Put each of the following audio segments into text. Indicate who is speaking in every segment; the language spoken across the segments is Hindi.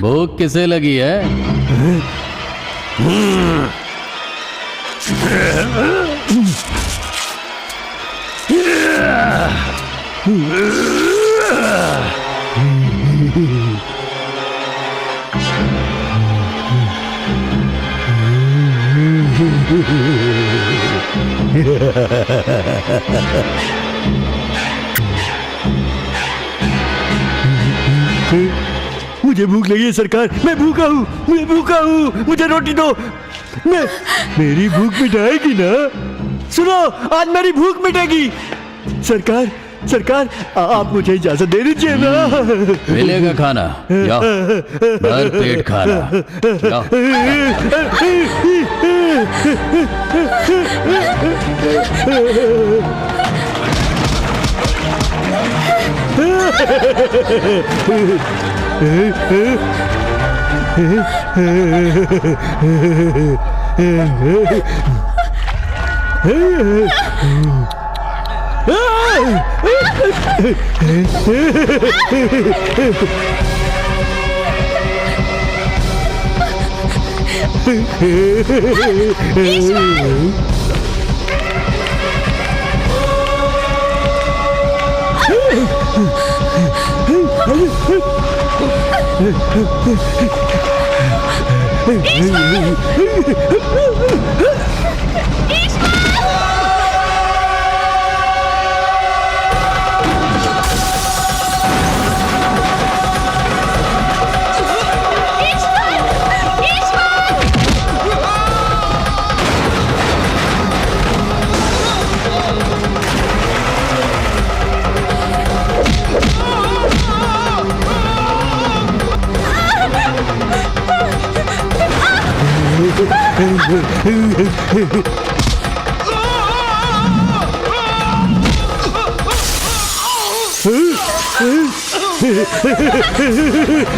Speaker 1: भूख किसे लगी है?
Speaker 2: मुझे भूख लगी है सरकार, मैं भूखा हूँ, मुझे रोटी दो। मेरी भूख मिटाएगी ना? सुनो, आज मेरी भूख मिटेगी। सरकार आप मुझे इजाजत दे दीजिए ना।
Speaker 1: मिलेगा खाना, जाओ, भर पेट खाना, जाओ।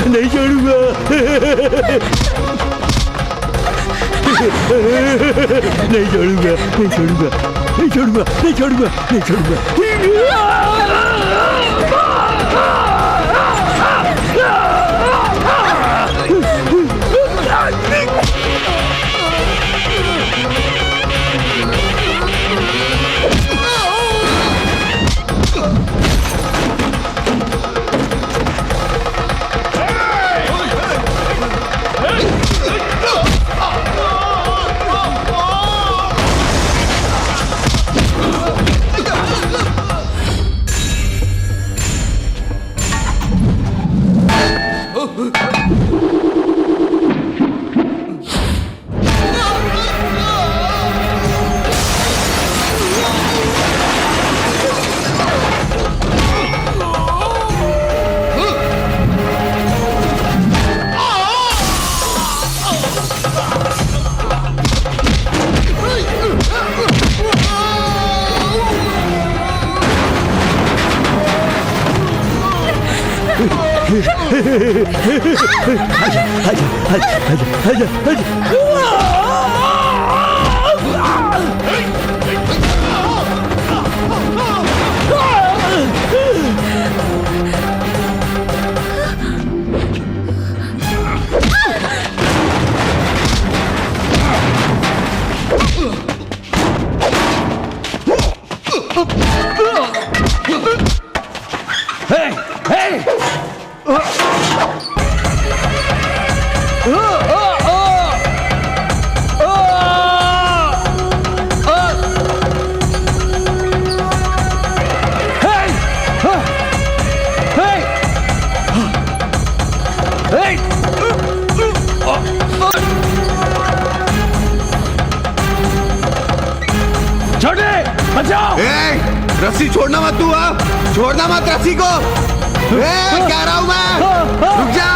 Speaker 2: नहीं छोड़ूंगा।
Speaker 3: रस्सी छोड़ना मत तू, छोड़ना मत रस्सी को। कह रहा हूं मैं, रुक जा।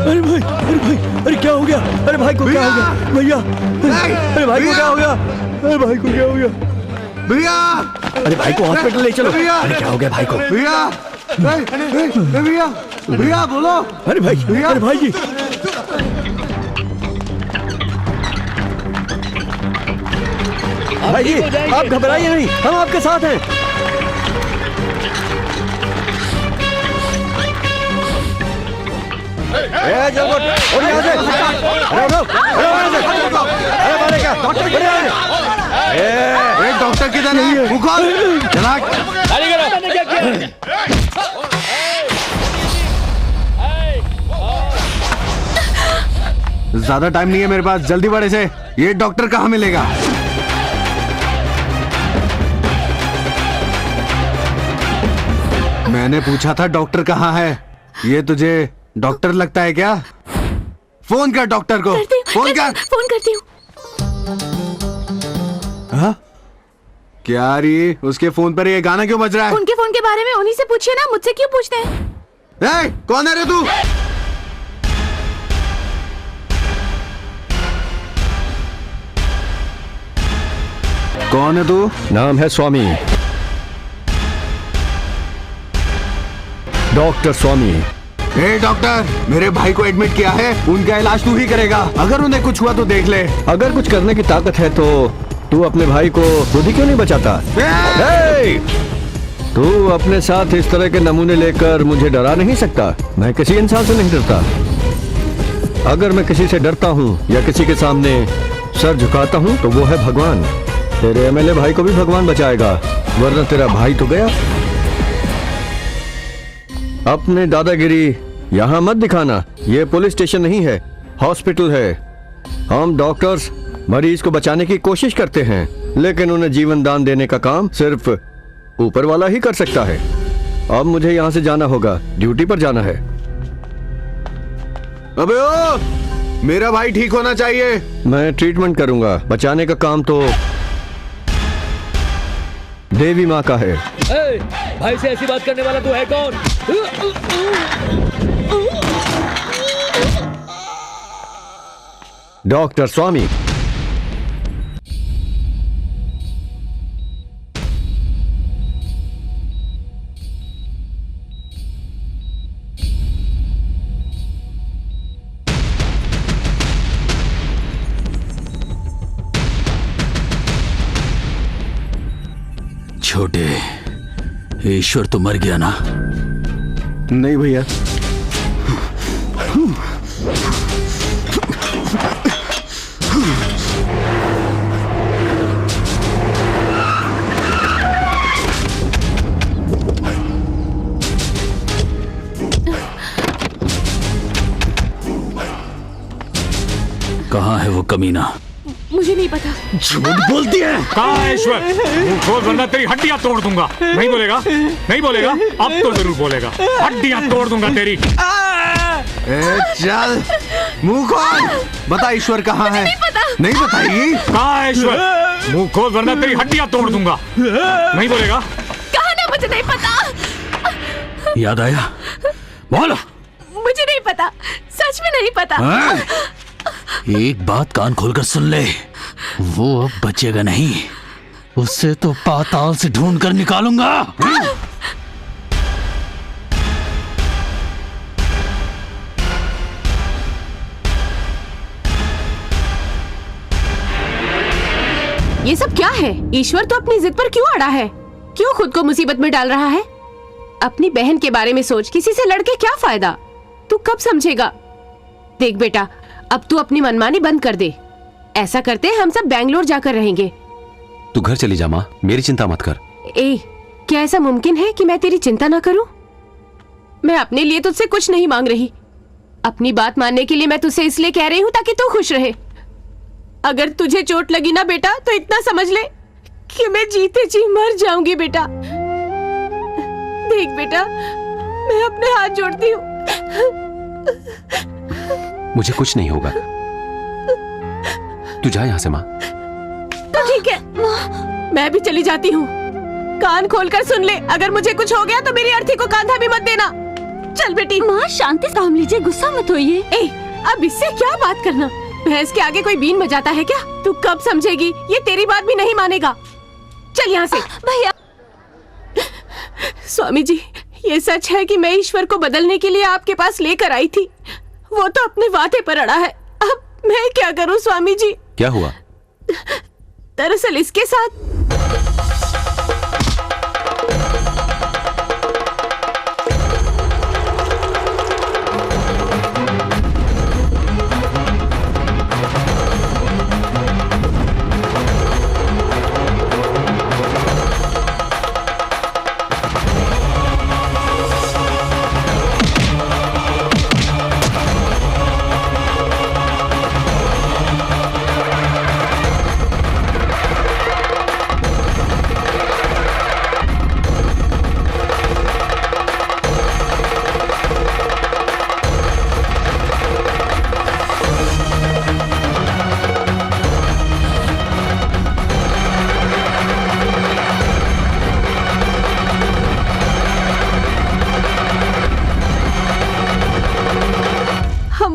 Speaker 2: अरे भाई, अरे क्या हो गया? अरे भाई को क्या हो गया भैया? अरे भाई को क्या हो गया? अरे भाई को क्या हो गया
Speaker 3: भैया?
Speaker 2: अरे भाई को हॉस्पिटल ले चलो। अरे क्या हो गया भाई को?
Speaker 3: भैया भैया भैया बोलो।
Speaker 2: अरे भाई, अरे भाई जी। भाई जी, आप घबराइए नहीं, हम आपके साथ हैं। जल्द और यहाँ से, अरे उठो, अरे वहाँ से, अरे मारे क्या, डॉक्टर खड़े हैं।
Speaker 3: डॉक्टर किधर है? मुंह खोल, चला। ज्यादा टाइम नहीं है मेरे पास, जल्दी बड़े से। ये डॉक्टर कहाँ मिलेगा? मैंने पूछा था डॉक्टर कहाँ है। ये तुझे डॉक्टर लगता है क्या? फोन कर डॉक्टर को, फोन कर।
Speaker 4: फोन करती हूँ।
Speaker 3: हाँ? क्या रही? उसके फोन पर ये गाना क्यों बज रहा है?
Speaker 4: उनके फोन के बारे में उन्हीं से पूछिए ना, मुझसे क्यों पूछते हैं?
Speaker 3: कौन है रे तू? कौन है तू?
Speaker 2: नाम है स्वामी, डॉक्टर स्वामी।
Speaker 3: डॉक्टर, मेरे भाई को एडमिट किया है, उनका इलाज तू ही करेगा। अगर उन्हें कुछ हुआ तो देख ले।
Speaker 2: अगर कुछ करने की ताकत है तो तू अपने भाई को खुद ही क्यों नहीं बचाता? तू अपने साथ इस तरह के नमूने लेकर मुझे डरा नहीं सकता। मैं किसी इंसान से नहीं डरता। अगर मैं किसी से डरता हूँ या किसी के सामने सर झुकाता हूँ तो वो है भगवान। तेरे एमएलए भाई को भी भगवान बचाएगा, वरना तेरा भाई तो गया। अपने दादागिरी यहाँ मत दिखाना। ये पुलिस स्टेशन नहीं है, हॉस्पिटल है। हम डॉक्टर्स मरीज को बचाने की कोशिश करते हैं, लेकिन उन्हें जीवन दान देने का काम सिर्फ ऊपर वाला ही कर सकता है। अब मुझे यहाँ से जाना होगा, ड्यूटी पर जाना है।
Speaker 3: अबे ओ, मेरा भाई ठीक होना चाहिए।
Speaker 2: मैं ट्रीटमेंट करूंगा, बचाने का काम तो देवी माँ का है।
Speaker 1: भाई से ऐसी बात करने वाला तू है कौन?
Speaker 2: डॉक्टर स्वामी।
Speaker 1: छोटे, ईश्वर तो मर गया ना?
Speaker 3: नहीं भैया।
Speaker 1: कहाँ है वो कमीना?
Speaker 4: मुझे नहीं पता।
Speaker 1: झूठ बोलती है।
Speaker 5: कहाँ है ईश्वर? मुंह खोल वरना तेरी हड्डियां तोड़ दूंगा। नहीं बोलेगा? नहीं बोलेगा? अब तो जरूर बोलेगा। हड्डियां तोड़ दूंगा तेरी।
Speaker 3: चल, मुंह खोल, बता ईश्वर कहाँ है? नहीं बताएगी?
Speaker 5: कहाँ है ईश्वर? मुंह खोल वरना तेरी हड्डियां तोड़ दूंगा। नहीं बोलेगा?
Speaker 4: कहा ना मुझे नहीं पता।
Speaker 1: याद आया? बोलो।
Speaker 4: मुझे नहीं पता, सच में नहीं पता।
Speaker 1: एक बात कान खोलकर सुन ले, वो अब बचेगा नहीं। उससे तो पाताल से ढूंढ कर निकालूंगा।
Speaker 4: ये सब क्या है? ईश्वर तो अपनी जिद पर क्यों अड़ा है? क्यों खुद को मुसीबत में डाल रहा है? अपनी बहन के बारे में सोच, किसी से लड़के क्या फायदा? तू कब समझेगा? देख बेटा, अब तू अपनी मनमानी बंद कर दे। ऐसा करते हैं हम सब बैंगलोर जाकर रहेंगे।
Speaker 6: तू घर चली जा माँ, मेरी चिंता मत कर।
Speaker 4: क्या ऐसा मुमकिन है कि मैं तेरी चिंता ना करूं? मैं अपने लिए तुझसे कुछ नहीं मांग रही। अपनी बात मानने के लिए मैं तुझसे इसलिए कह रही हूं ताकि तू खुश रहे। अगर तुझे चोट लगी ना बेटा, तो इतना समझ ले कि मैं जीते जी मर जाऊंगी बेटा। देख बेटा, मैं अपने हाथ जोड़ती हूँ।
Speaker 6: मुझे कुछ नहीं होगा, तू जा यहाँ से माँ।
Speaker 4: तो ठीक है, मैं भी चली जाती हूँ। कान खोलकर सुन ले, अगर मुझे कुछ हो गया तो मेरी अर्थी को कांधा भी मत देना। चल बेटी।
Speaker 7: माँ शांति से काम लीजिए, गुस्सा मत होइए।
Speaker 4: अब इससे क्या बात करना? भैंस के आगे कोई बीन बजाता है क्या? तू कब समझेगी? ये तेरी बात भी नहीं मानेगा। चल यहाँ से।
Speaker 7: भैया।
Speaker 4: स्वामी जी, ये सच है कि मैं ईश्वर को बदलने के लिए आपके पास लेकर आई थी। वो तो अपने वादे पर अड़ा है। अब मैं क्या करूं स्वामी जी?
Speaker 6: क्या हुआ?
Speaker 4: दरअसल इसके साथ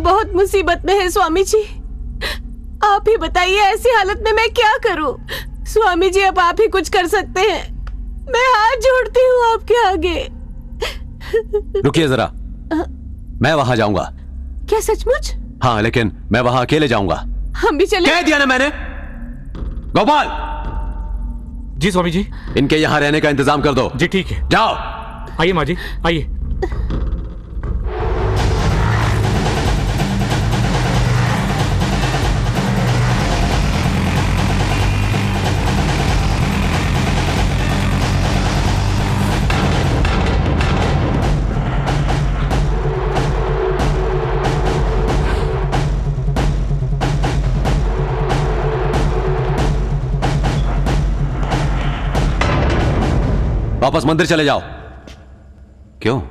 Speaker 4: बहुत मुसीबत में है स्वामी जी। आप ही बताइए ऐसी हालत में मैं क्या करूं? स्वामी जी अब आप ही कुछ कर सकते हैं। मैं हाथ जोड़ती हूँ आपके आगे।
Speaker 6: रुकिए जरा, मैं वहां जाऊंगा।
Speaker 4: क्या सचमुच?
Speaker 6: हाँ, लेकिन मैं वहां अकेले जाऊंगा।
Speaker 4: हम भी चले?
Speaker 6: कह दिया ना मैंने। गोपाल
Speaker 5: जी स्वामी जी।
Speaker 6: इनके यहाँ रहने का इंतजाम कर दो।
Speaker 5: जी ठीक है।
Speaker 6: जाओ।
Speaker 5: आइए माँ जी, आइए।
Speaker 6: वापस मंदिर चले जाओ। क्यों?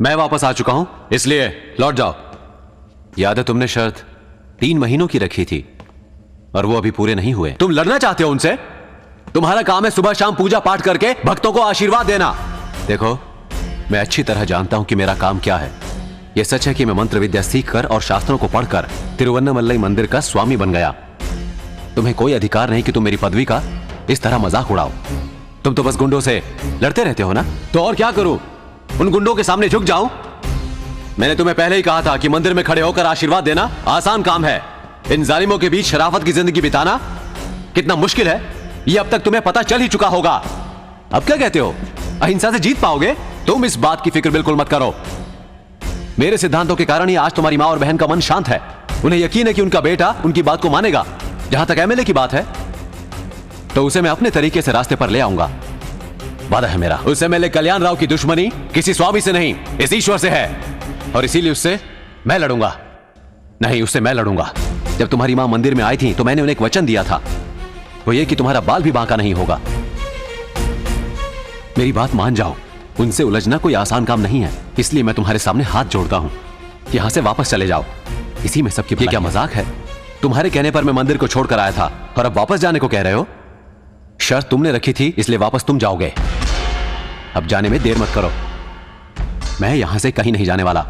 Speaker 6: मैं वापस आ चुका हूं, इसलिए लौट जाओ। याद है तुमने शर्त 3 महीनों की रखी थी और वो अभी पूरे नहीं हुए। तुम लड़ना चाहते हो उनसे? तुम्हारा काम है सुबह शाम पूजा पाठ करके भक्तों को आशीर्वाद देना। देखो, मैं अच्छी तरह जानता हूं कि मेरा काम क्या है। यह सच है कि मैं मंत्र विद्या सीखकर और शास्त्रों को पढ़कर तिरुवन्नमलई मंदिर का स्वामी बन गया। तुम्हें कोई अधिकार नहीं कि तुम मेरी पदवी का इस तरह मजाक उड़ाओ। तुम तो बस गुंडों से लड़ते रहते हो ना, तो और क्या करूं? उन गुंडों के सामने झुक जाऊं? मैंने तुम्हें पहले ही कहा था कि मंदिर में खड़े होकर आशीर्वाद देना आसान काम है। इन जालिमों के बीच शराफत की जिंदगी बिताना कितना मुश्किल है, यह अब तक तुम्हें पता चल ही चुका होगा। अब क्या कहते हो, अहिंसा से जीत पाओगे? तुम इस बात की फिक्र बिल्कुल मत करो। मेरे सिद्धांतों के कारण ही आज तुम्हारी मां और बहन का मन शांत है। उन्हें यकीन है कि उनका बेटा उनकी बात को मानेगा। जहां तक एमएलए की बात है, तो उसे मैं अपने तरीके से रास्ते पर ले आऊंगा। वादा है मेरा। उस एमएलए कल्याण राव की दुश्मनी किसी स्वामी से नहीं, इस ईश्वर से है, और इसीलिए उससे मैं लड़ूंगा। नहीं, उससे मैं लड़ूंगा। जब तुम्हारी मां मंदिर में आई थी तो मैंने उन्हें एक वचन दिया था, वो ये कि तुम्हारा बाल भी बांका नहीं होगा। मेरी बात मान जाओ, उनसे उलझना कोई आसान काम नहीं है। इसलिए मैं तुम्हारे सामने हाथ जोड़ता हूं, यहां से वापस चले जाओ। इसी में सबकी। ये क्या मजाक है? तुम्हारे कहने पर मैं मंदिर को छोड़कर आया था और अब वापस जाने को कह रहे हो? शर्त तुमने रखी थी, इसलिए वापस तुम जाओगे। अब जाने में देर मत करो। मैं यहां से कहीं नहीं जाने वाला।